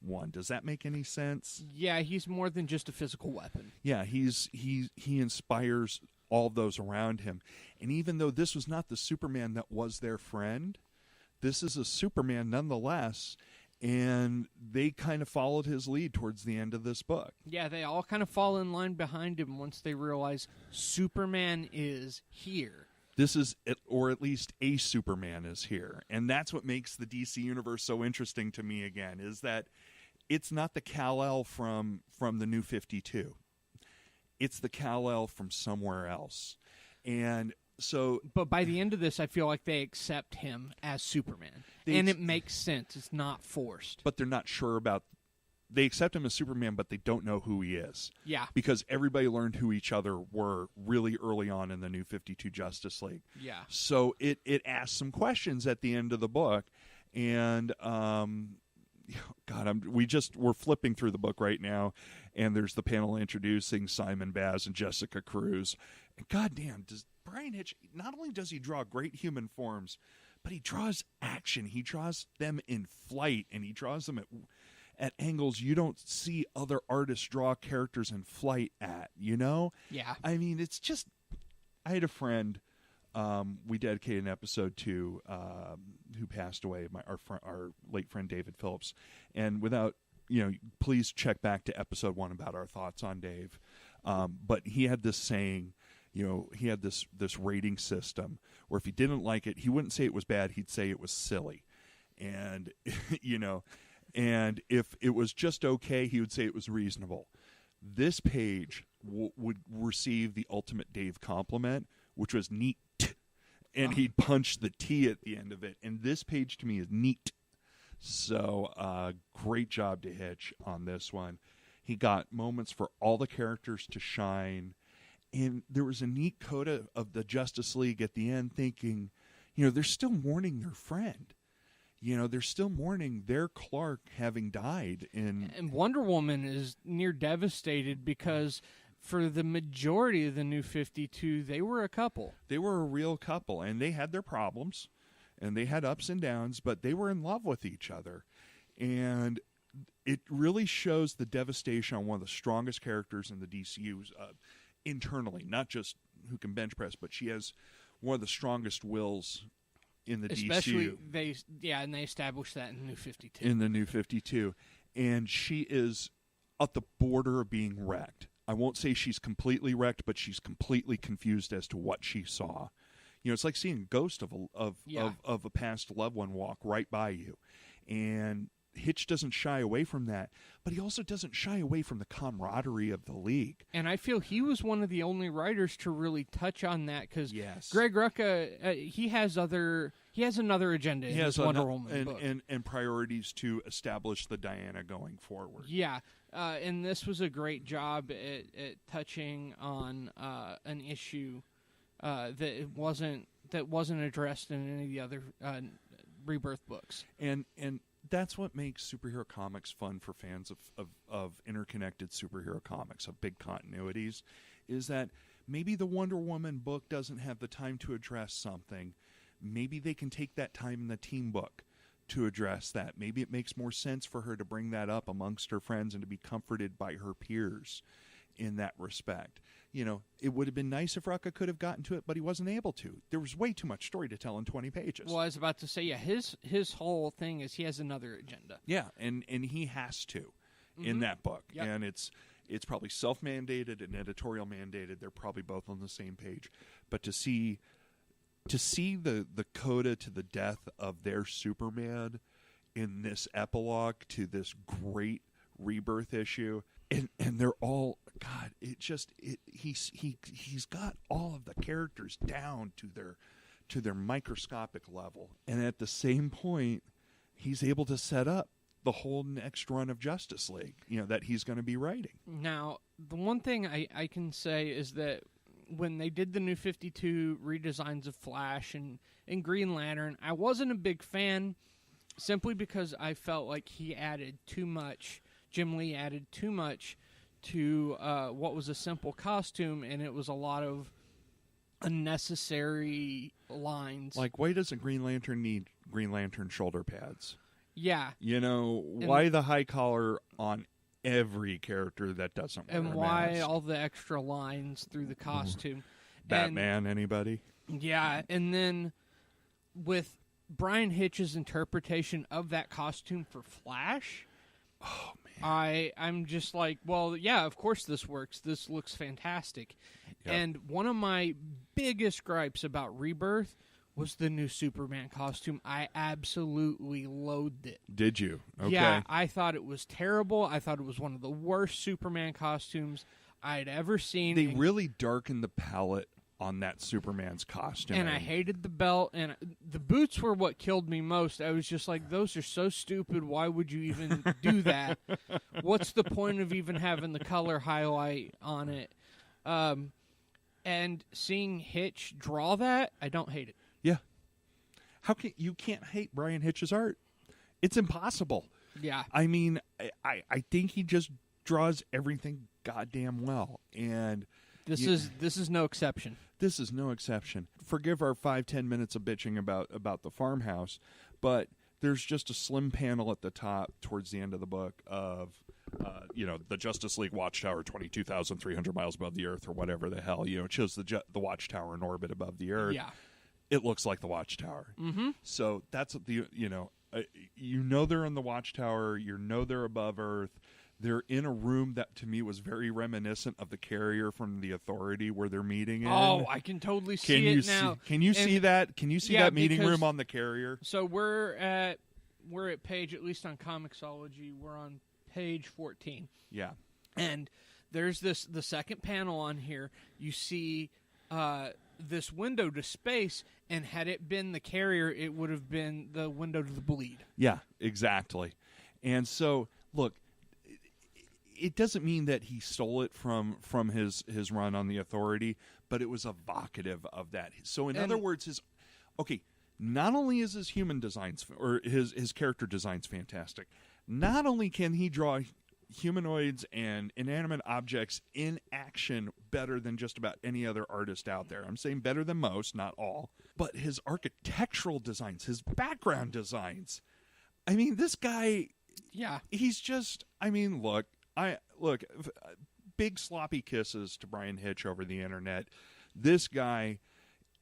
[SPEAKER 1] one. Does that make any sense?
[SPEAKER 2] Yeah, he's more than just a physical weapon.
[SPEAKER 1] Yeah, he inspires all those around him. And even though this was not the Superman that was their friend, this is a Superman nonetheless. And they kind of followed his lead towards the end of this book.
[SPEAKER 2] Yeah, they all kind of fall in line behind him once they realize Superman is here.
[SPEAKER 1] This is, or at least a Superman is here. And that's what makes the DC universe so interesting to me again, is that it's not the Kal-El from the New 52. It's the Kal-El from somewhere else. And but
[SPEAKER 2] by the end of this, I feel like they accept him as Superman. And it makes sense. It's not forced.
[SPEAKER 1] But they're not sure about... They accept him as Superman, but they don't know who he is.
[SPEAKER 2] Yeah.
[SPEAKER 1] Because everybody learned who each other were really early on in the New 52 Justice League.
[SPEAKER 2] Yeah.
[SPEAKER 1] So it asks some questions at the end of the book. And, we're flipping through the book right now. And there's the panel introducing Simon Baz and Jessica Cruz. And goddamn, Bryan Hitch, not only does he draw great human forms, but he draws action. He draws them in flight, and he draws them at angles you don't see other artists draw characters in flight at, you know?
[SPEAKER 2] Yeah.
[SPEAKER 1] I mean, it's just... I had a friend we dedicated an episode to who passed away, our late friend David Phillips. And without, please check back to episode 1 about our thoughts on Dave. But he had this saying, he had this rating system where if he didn't like it, he wouldn't say it was bad, he'd say it was silly. And, and if it was just okay, he would say it was reasonable. This page would receive the ultimate Dave compliment, which was neat. And he'd punch the T at the end of it. And this page to me is neat. So great job to Hitch on this one. He got moments for all the characters to shine. And there was a neat coda of the Justice League at the end thinking, they're still mourning their friend. They're still mourning their Clark having died. And
[SPEAKER 2] Wonder Woman is near devastated because for the majority of the New 52, they were a couple.
[SPEAKER 1] They were a real couple, and they had their problems, and they had ups and downs, but they were in love with each other. And it really shows the devastation on one of the strongest characters in the DCU internally, not just who can bench press, but she has one of the strongest wills in the
[SPEAKER 2] DCU. And they established that in the New 52.
[SPEAKER 1] And she is at the border of being wrecked. I won't say she's completely wrecked, but she's completely confused as to what she saw. It's like seeing a ghost of a past loved one walk right by you. And Hitch doesn't shy away from that, but he also doesn't shy away from the camaraderie of the League.
[SPEAKER 2] And I feel he was one of the only writers to really touch on that because
[SPEAKER 1] yes.
[SPEAKER 2] Greg Rucka, he has another agenda in his Wonder Woman book.
[SPEAKER 1] And priorities to establish the Diana going forward.
[SPEAKER 2] Yeah, and this was a great job at touching on an issue that wasn't addressed in any of the other Rebirth books.
[SPEAKER 1] And that's what makes superhero comics fun for fans of interconnected superhero comics, of big continuities, is that maybe the Wonder Woman book doesn't have the time to address something. Maybe they can take that time in the team book to address that. Maybe it makes more sense for her to bring that up amongst her friends and to be comforted by her peers in that respect. It would have been nice if Rucka could have gotten to it, but he wasn't able to. There was way too much story to tell in 20 pages.
[SPEAKER 2] Well, I was about to say, his whole thing is he has another agenda.
[SPEAKER 1] Yeah, and he has to in that book.
[SPEAKER 2] Yep.
[SPEAKER 1] And it's probably self-mandated and editorial mandated. They're probably both on the same page. But to see the coda to the death of their Superman in this epilogue to this great Rebirth issue, and they're all, God, he's got all of the characters down to their microscopic level, and at the same point he's able to set up the whole next run of Justice League that he's going to be writing.
[SPEAKER 2] Now, the one thing I can say is that when they did the New 52 redesigns of Flash and Green Lantern, I wasn't a big fan simply because I felt like he added too much. Jim Lee added too much to what was a simple costume, and it was a lot of unnecessary lines.
[SPEAKER 1] Like, why doesn't Green Lantern need Green Lantern shoulder pads?
[SPEAKER 2] Yeah.
[SPEAKER 1] Why the high collar on every character that doesn't wear
[SPEAKER 2] and
[SPEAKER 1] a
[SPEAKER 2] why
[SPEAKER 1] mask?
[SPEAKER 2] All the extra lines through the costume.
[SPEAKER 1] Batman, anybody?
[SPEAKER 2] Yeah, and then with Bryan Hitch's interpretation of that costume for Flash,
[SPEAKER 1] oh man,
[SPEAKER 2] I'm just like, well, yeah, of course this works. This looks fantastic.
[SPEAKER 1] Yep.
[SPEAKER 2] And one of my biggest gripes about Rebirth was the new Superman costume. I absolutely loathed it.
[SPEAKER 1] Did you? Okay.
[SPEAKER 2] Yeah, I thought it was terrible. I thought it was one of the worst Superman costumes I'd ever seen.
[SPEAKER 1] They really darkened the palette on that Superman's costume.
[SPEAKER 2] And I hated the belt, and the boots were what killed me most. I was just like, those are so stupid. Why would you even do that? What's the point of even having the color highlight on it? And seeing Hitch draw that, I don't hate it.
[SPEAKER 1] Yeah. You can't hate Bryan Hitch's art. It's impossible.
[SPEAKER 2] Yeah.
[SPEAKER 1] I mean, I think he just draws everything goddamn well. And
[SPEAKER 2] This is no exception.
[SPEAKER 1] This is no exception. Forgive our 5-10 minutes of bitching about the farmhouse, but there's just a slim panel at the top towards the end of the book of, the Justice League Watchtower 22,300 miles above the Earth or whatever the hell. It shows the Watchtower in orbit above the Earth.
[SPEAKER 2] Yeah.
[SPEAKER 1] It looks like the Watchtower.
[SPEAKER 2] Mm-hmm.
[SPEAKER 1] So that's they're in the Watchtower. They're above Earth. They're in a room that to me was very reminiscent of the Carrier from the Authority where they're meeting in.
[SPEAKER 2] Oh, I can totally see it now.
[SPEAKER 1] Can you see that? Can you see that meeting room on the Carrier?
[SPEAKER 2] So we're at page, at least on Comixology, we're on page 14.
[SPEAKER 1] Yeah.
[SPEAKER 2] And there's the second panel on here. You see this window to space, and had it been the Carrier, it would have been the window to the Bleed.
[SPEAKER 1] Yeah, exactly. And so, look, it doesn't mean that he stole it from his run on the Authority, but it was evocative of that. So in other words, not only is his human designs or his character designs fantastic, not only can he draw humanoids and inanimate objects in action better than just about any other artist out there. I'm saying better than most, not all, but his architectural designs, his background designs. I mean, this guy, he's just, look, big sloppy kisses to Bryan Hitch over the internet. This guy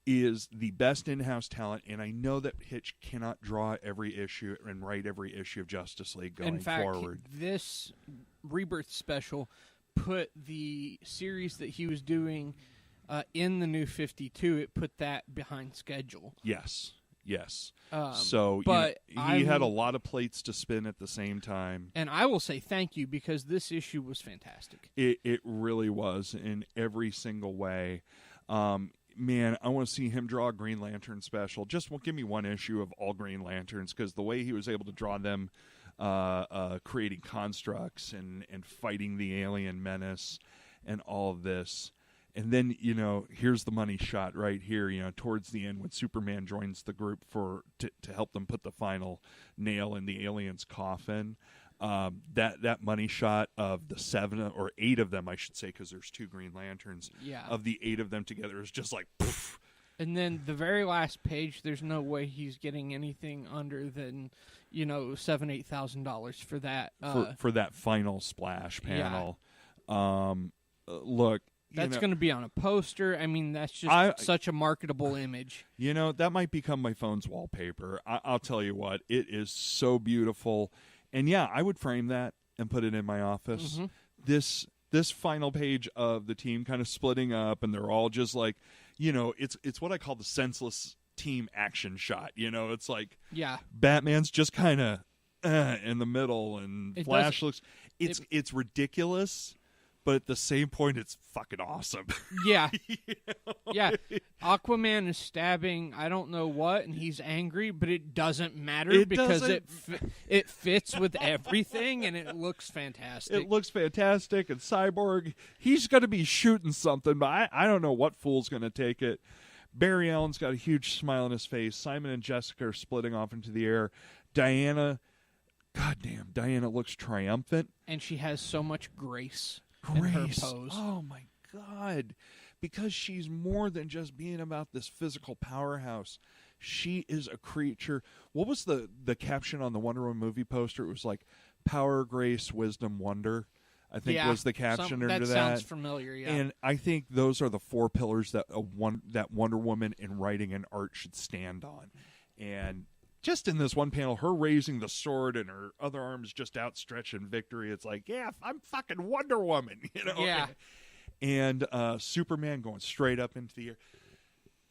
[SPEAKER 1] is the best in-house talent, and I know that Hitch cannot draw every issue and write every issue of Justice League going forward.
[SPEAKER 2] This Rebirth special put the series that he was doing in the New 52, it put that behind schedule.
[SPEAKER 1] Yes.
[SPEAKER 2] But
[SPEAKER 1] he had a lot of plates to spin at the same time.
[SPEAKER 2] And I will say thank you, because this issue was fantastic.
[SPEAKER 1] It really was in every single way. Man, I want to see him draw a Green Lantern special. Just give me one issue of all Green Lanterns, because the way he was able to draw them, creating constructs and fighting the alien menace and all of this. And then, here's the money shot right here, towards the end when Superman joins the group to help them put the final nail in the alien's coffin. That money shot of the 7 or 8 of them, I should say, because there's 2 Green Lanterns.
[SPEAKER 2] Yeah.
[SPEAKER 1] Of the 8 of them together is just like, poof.
[SPEAKER 2] And then the very last page, there's no way he's getting anything under than, $7,000-8,000 for that.
[SPEAKER 1] For that final splash panel. Yeah. Look.
[SPEAKER 2] That's going to be on a poster. I mean, that's just such a marketable image.
[SPEAKER 1] That might become my phone's wallpaper. I'll tell you what, it is so beautiful. And yeah, I would frame that and put it in my office. Mm-hmm. This final page of the team kind of splitting up, and they're all just like, it's what I call the senseless team action shot. It's like, Batman's just kind of in the middle, and Flash looks. It's ridiculous. But at the same point, it's fucking awesome.
[SPEAKER 2] Yeah. Yeah. Aquaman is stabbing I don't know what, and he's angry, but it doesn't matter because it fits with everything, and it looks fantastic.
[SPEAKER 1] It looks fantastic, and Cyborg, he's going to be shooting something, but I don't know what fool's going to take it. Barry Allen's got a huge smile on his face. Simon and Jessica are splitting off into the air. Diana looks triumphant.
[SPEAKER 2] And she has so much grace. In her pose.
[SPEAKER 1] Oh my God. Because she's more than just being about this physical powerhouse. She is a creature. What was the caption on the Wonder Woman movie poster? It was like power, grace, wisdom, wonder. I think was the caption under that.
[SPEAKER 2] That sounds familiar, yeah.
[SPEAKER 1] And I think those are the 4 pillars that that Wonder Woman in writing and art should stand on. And just in this one panel, her raising the sword and her other arms just outstretched in victory. It's like, yeah, I'm fucking Wonder Woman,
[SPEAKER 2] Yeah.
[SPEAKER 1] And Superman going straight up into the air.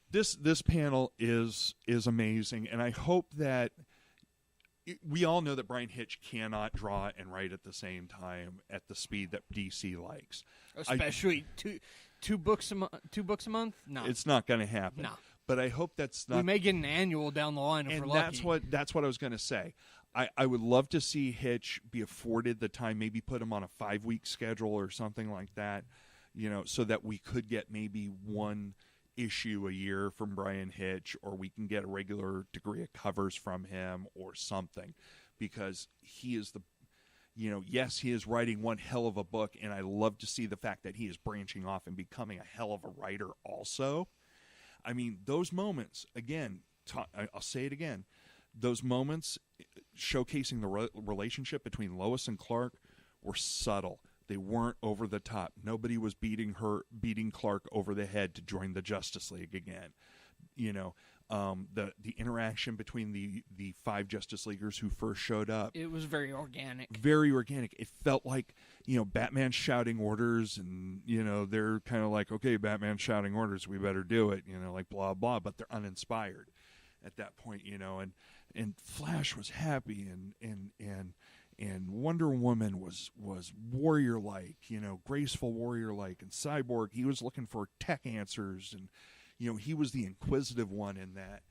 [SPEAKER 1] This panel is amazing, and I hope that we all know that Bryan Hitch cannot draw and write at the same time at the speed that DC likes.
[SPEAKER 2] Especially two books a month? No.
[SPEAKER 1] It's not going to happen.
[SPEAKER 2] No.
[SPEAKER 1] But I hope that's not.
[SPEAKER 2] We may get an annual down the line if we're lucky.
[SPEAKER 1] That's what I was going to say. I would love to see Hitch be afforded the time, maybe put him on a 5-week schedule or something like that, so that we could get maybe 1 issue a year from Bryan Hitch, or we can get a regular degree of covers from him or something, because he is yes, he is writing one hell of a book, and I love to see the fact that he is branching off and becoming a hell of a writer also. I mean, those moments, again, I'll say it again, those moments showcasing the relationship between Lois and Clark were subtle. They weren't over the top. Nobody was beating Clark over the head to join the Justice League again. The interaction between the 5 Justice Leaguers who first showed up.
[SPEAKER 2] It was very organic.
[SPEAKER 1] Very organic. It felt like, Batman shouting orders, and, they're kind of like, okay, Batman's shouting orders, we better do it, like blah, blah, but they're uninspired at that point, and Flash was happy, and Wonder Woman was warrior-like, graceful warrior-like, and Cyborg, he was looking for tech answers, and, he was the inquisitive one in that.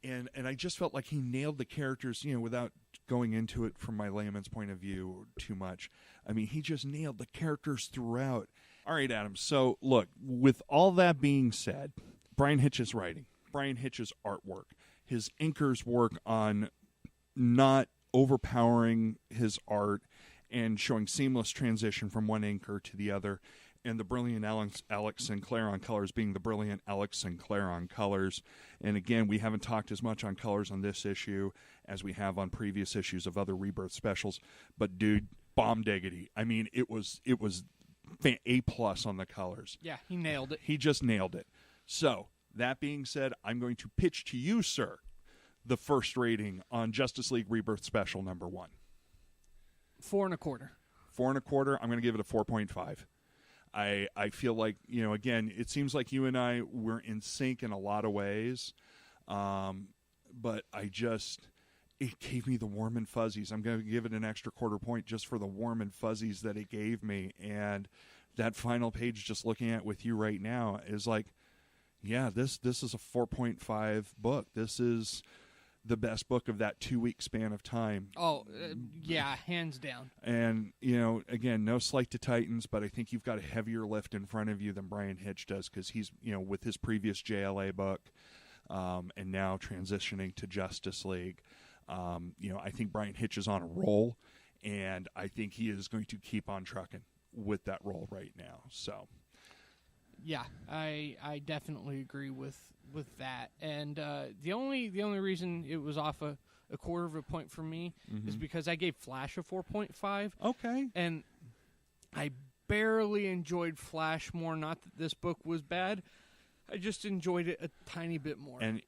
[SPEAKER 1] And I just felt like he nailed the characters, without going into it from my layman's point of view too much. I mean, he just nailed the characters throughout. All right, Adam, so look, with all that being said, Bryan Hitch's writing, Bryan Hitch's artwork, his inker's work on not overpowering his art and showing seamless transition from one inker to the other, and the brilliant Alex Sinclair on colors being the brilliant Alex Sinclair on colors. And again, we haven't talked as much on colors on this issue as we have on previous issues of other Rebirth specials. But dude, bomb diggity. I mean, it was A+ on the colors.
[SPEAKER 2] Yeah, he nailed it.
[SPEAKER 1] He just nailed it. So, that being said, I'm going to pitch to you, sir, the first rating on Justice League Rebirth Special number 1.
[SPEAKER 2] 4 1/4.
[SPEAKER 1] 4 1/4. I'm going to give it a 4.5. I feel like, again, it seems like you and I were in sync in a lot of ways, but it gave me the warm and fuzzies. I'm going to give it an extra 1/4 point just for the warm and fuzzies that it gave me. And that final page, just looking at with you right now, is like, yeah, this is a 4.5 book. This is the best book of that 2-week span of time.
[SPEAKER 2] Oh, yeah, hands down.
[SPEAKER 1] And, again, no slight to Titans, but I think you've got a heavier lift in front of you than Bryan Hitch does, because he's, with his previous JLA book and now transitioning to Justice League, I think Bryan Hitch is on a roll, and I think he is going to keep on trucking with that role right now. So,
[SPEAKER 2] yeah, I definitely agree with that. And the only reason it was off a 1/4 point for me is because I gave Flash a 4.5.
[SPEAKER 1] Okay.
[SPEAKER 2] And I barely enjoyed Flash more. Not that this book was bad. I just enjoyed it a tiny bit more. And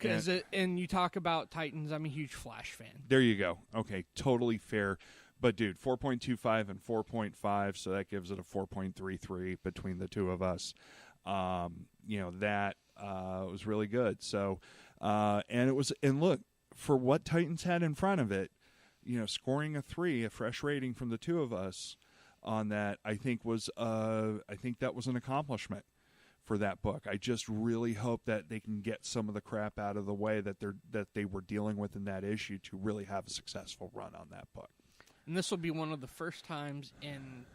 [SPEAKER 2] you talk about Titans, I'm a huge Flash fan.
[SPEAKER 1] There you go. Okay, totally fair. But, dude, 4.25 and 4.5, so that gives it a 4.33 between the two of us. That was really good. So, and look, for what Titans had in front of it, scoring a 3, a fresh rating from the two of us on that, I think that was an accomplishment for that book. I just really hope that they can get some of the crap out of the way that they were dealing with in that issue to really have a successful run on that book.
[SPEAKER 2] And this will be one of the first times in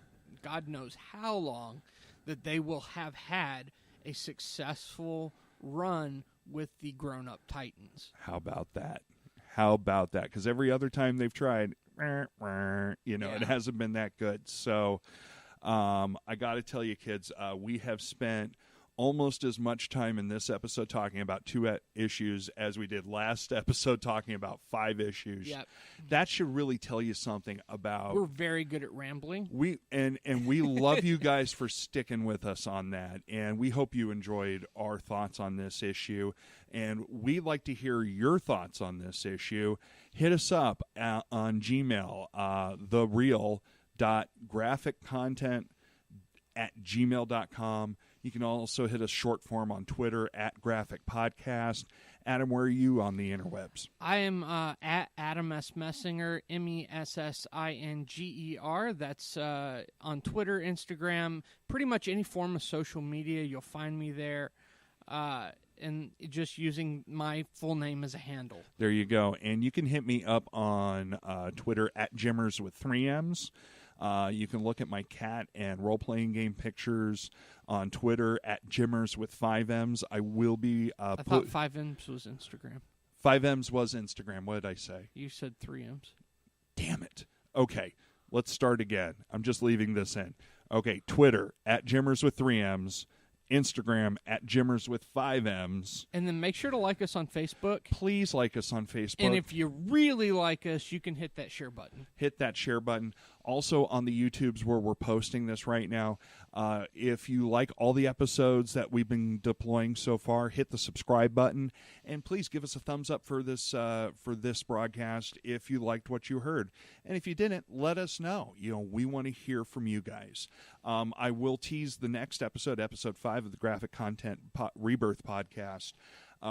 [SPEAKER 2] God knows how long that they will have had a successful run with the grown-up Titans.
[SPEAKER 1] How about that? Because every other time they've tried, it hasn't been that good. So I got to tell you, kids, we have spent almost as much time in this episode talking about 2 issues as we did last episode talking about 5 issues.
[SPEAKER 2] Yep.
[SPEAKER 1] That should really tell you something about...
[SPEAKER 2] We're very good at rambling.
[SPEAKER 1] We love you guys for sticking with us on that, and we hope you enjoyed our thoughts on this issue, and we'd like to hear your thoughts on this issue. Hit us up on Gmail, thereal.graphiccontent@gmail.com. You can also hit us short form on Twitter @GraphicPodcast. Adam, where are you on the interwebs?
[SPEAKER 2] I am at Adam S. Messinger, MESSINGER. That's on Twitter, Instagram, pretty much any form of social media. You'll find me there. And just using my full name as a handle.
[SPEAKER 1] There you go. And you can hit me up on Twitter @Jimmers with 3 M's. You can look at my cat and role-playing game pictures on Twitter @Jimmers with 5 M's. I will be...
[SPEAKER 2] I thought 5 M's was Instagram.
[SPEAKER 1] 5 M's was Instagram. What did I say?
[SPEAKER 2] You said 3 M's.
[SPEAKER 1] Damn it. Okay. Let's start again. I'm just leaving this in. Okay, Twitter, @Jimmers with 3Ms. Instagram, @Jimmers with 5Ms.
[SPEAKER 2] And then make sure to like us on Facebook.
[SPEAKER 1] Please like us on Facebook.
[SPEAKER 2] And if you really like us, you can hit that share button.
[SPEAKER 1] Hit that share button. Also on the YouTubes where we're posting this right now. If you like all the episodes that we've been deploying so far, hit the subscribe button. And please give us a thumbs up for this broadcast if you liked what you heard. And if you didn't, let us know. We want to hear from you guys. I will tease the next episode 5 of the Graphic Content Rebirth podcast.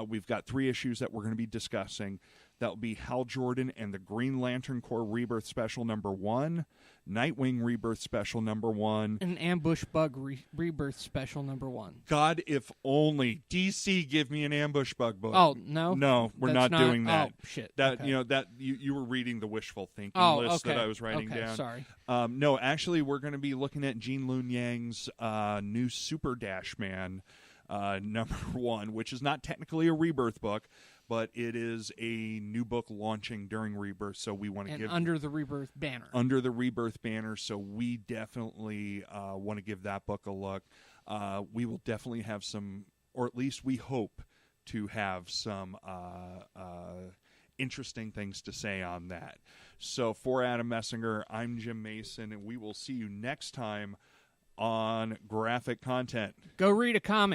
[SPEAKER 1] We've got 3 issues that we're going to be discussing. That will be Hal Jordan and the Green Lantern Corps Rebirth Special #1, Nightwing Rebirth Special #1,
[SPEAKER 2] and Ambush Bug Rebirth Special #1.
[SPEAKER 1] God, if only DC give me an Ambush Bug book.
[SPEAKER 2] Oh, no?
[SPEAKER 1] No, we're not doing that.
[SPEAKER 2] Oh, shit.
[SPEAKER 1] That
[SPEAKER 2] okay.
[SPEAKER 1] that you were reading the wishful thinking list
[SPEAKER 2] okay.
[SPEAKER 1] that I was writing down.
[SPEAKER 2] Sorry.
[SPEAKER 1] No, actually, we're going to be looking at Gene Luen Yang's new Super Dash Man #1, which is not technically a Rebirth book, but it is a new book launching during Rebirth, so we want to give
[SPEAKER 2] under the Rebirth banner.
[SPEAKER 1] Under the Rebirth banner, so we definitely want to give that book a look. We will definitely have some, or at least we hope to have some interesting things to say on that. So for Adam Messinger, I'm Jim Mason, and we will see you next time on Graphic Content.
[SPEAKER 2] Go read a comic.